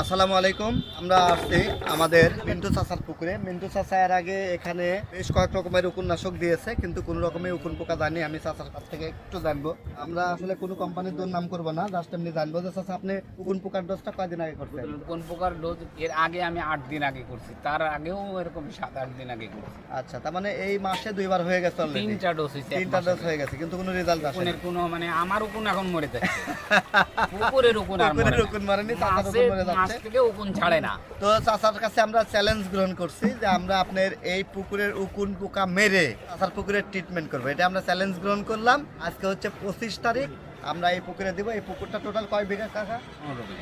আসসালামু আলাইকুম। আমরা আসছি আমাদের মিন্টু চাচার পুকুরে। মিন্টু চাচা এর আগে এখানে বেশ কয়েক রকমের উকুননাশক দিয়েছে, কিন্তু কোনো রকমের উকুন পোকা জানি আমি চাচার কাছ থেকে একটু জানবো। আমরা আসলে কোনো কোম্পানির নাম করবো না, জাস্ট এমনি জানবো যে চাচা আপনি উকুন পোকার ডোজটা কয়দিন আগে করছেন? কোন প্রকার ডোজ এর আগে আমি 8 দিন আগে করছি, তার আগেও এরকম 7-8 দিন আগে করছি। আচ্ছা, তার মানে এই মাসে দুইবার হয়ে গেছে অলরেডি। তিনটা ডোজ হইছে, তিনটা ডোজ হয়ে গেছে, কিন্তু কোনো রেজাল্ট আসেনি। উকুনের কোনো মানে আমার উকুন এখন মরে যাচ্ছে। পুকুরের উকুন আর মরে পুকুরের উকুন মারেনি, চাচার উকুন মরে মাছ যাচ্ছে। থেকে উকুন ছাড়ে না। তো চাচার কাছে আমরা চ্যালেঞ্জ গ্রহণ করছি যে আমরা আপনার এই পুকুরের উকুন পোকা মেরে চাচার পুকুরের ট্রিটমেন্ট করবো। এটা আমরা চ্যালেঞ্জ গ্রহণ করলাম। আজকে হচ্ছে 25 তারিখ। আমরা এই পুকুরে দিব। এই পুকুরটা টোটাল কয় বিঘা কাকা?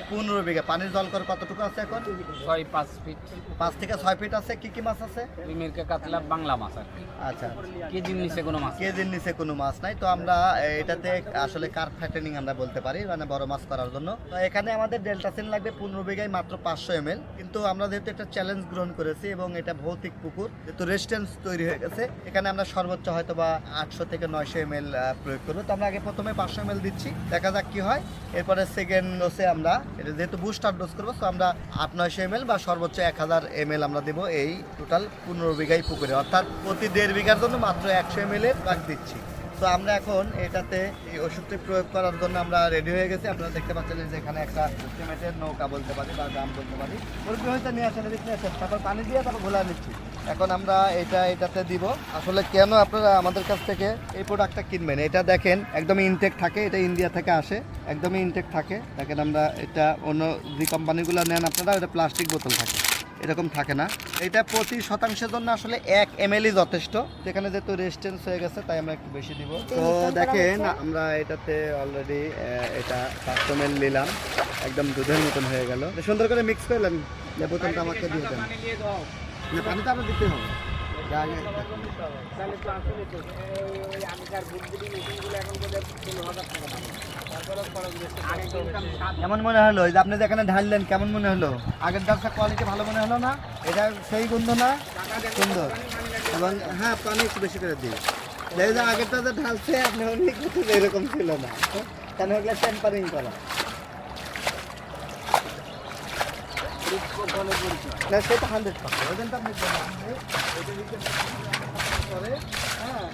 15 বিঘা। পানির জল কর কতটুকু আছে এখন? 6-5 ফিট। 5 থেকে 6 ফিট আছে। কি কি মাছ আছে? মিরকে কাতলা বাংলা মাছ আর কি। আচ্ছা, কেজির নিচে কোনো মাছ কেজির নিচে কোনো মাছ নাই। তো আমরা এটাতে আসলে কার্প ফ্যাটেনিং আমরা বলতে পারি, মানে বড় মাছ করার জন্য। তো এখানে আমাদের ডেল্টাসিন লাগবে 15 বিঘায় মাত্র 500 ml। কিন্তু আমরা যেহেতু একটা চ্যালেঞ্জ গ্রহণ করেছি এবং এটা ভৌতিক পুকুর, যেহেতু রেজিস্ট্যান্স তৈরি হয়ে গেছে, এখানে আমরা সর্বোচ্চ হয়তো বা 800 থেকে 900 ml প্রয়োগ করবো। তো আমরা আগে প্রথমে 500 ml দিচ্ছি, দেখা যাক কি হয়। এরপরে সেকেন্ড ডোজে আমরা এটা যেহেতু বুস্টার ডোজ করবো, তো আমরা 800-900 ml বা সর্বোচ্চ 1000 ml আমরা দেবো এই টোটাল 15 বিঘাই পুকুরে, অর্থাৎ প্রতি 1.5 বিঘার জন্য মাত্র 100 ml এর ভাগ দিচ্ছি। তো আমরা এখন এটাতে এই ওষুধটি প্রয়োগ করার জন্য আমরা রেডি হয়ে গেছি। আপনারা দেখতে পাচ্ছেন যে এখানে একটা সিমেন্টের নৌকা বলতে পারি বা গ্রাম বলতে পারি, ওরকম হয়তো নিয়ে আসেন, এদিক নিয়ে আসেন, তারপর পানি দিয়ে তারপর ঘোলা নিচ্ছি। এখন আমরা এটাতে দিব। আসলে কেন আপনারা আমাদের কাছ থেকে এই প্রোডাক্টটা কিনবেন? এটা দেখেন একদমই ইনটেক থাকে, এটা ইন্ডিয়া থেকে আসে, একদমই ইনটেক থাকে। দেখেন আমরা এটা অন্য যে কোম্পানিগুলো নেন আপনারা, এটা প্লাস্টিক বোতল থাকে, এরকম থাকে না। এটা প্রতি শতাংশের জন্য আসলে 1 ml যথেষ্ট। যেখানে যেহেতু রেজিস্ট্যান্স হয়ে গেছে তাই আমরা একটু বেশি দিব। তো দেখেন আমরা এটাতে অলরেডি এটা 500 ml নিলাম, একদম দুধের মতন হয়ে গেল। সুন্দর করে মিক্স করলেন, বোতলটা আমাকে দিয়ে দেন। না, পানি তো আরো দিতে হবে। কেমন মনে হলো যে আপনি যেখানে ঢাললেন, কেমন মনে হলো? আগের ডালটা কোয়ালিটি ভালো মনে হলো না? এটা সেই গন্ধ না? সুন্দর। এবং হ্যাঁ, পানি একটু বেশি করে দিই। দেখে যে আগেরটা যে ঢালছে আপনি অনেক কিছু এরকম ছিল না, কেন এগুলো টেম্পারিং করা না, সেটা 100%। ওজনটা আপনি করে হ্যাঁ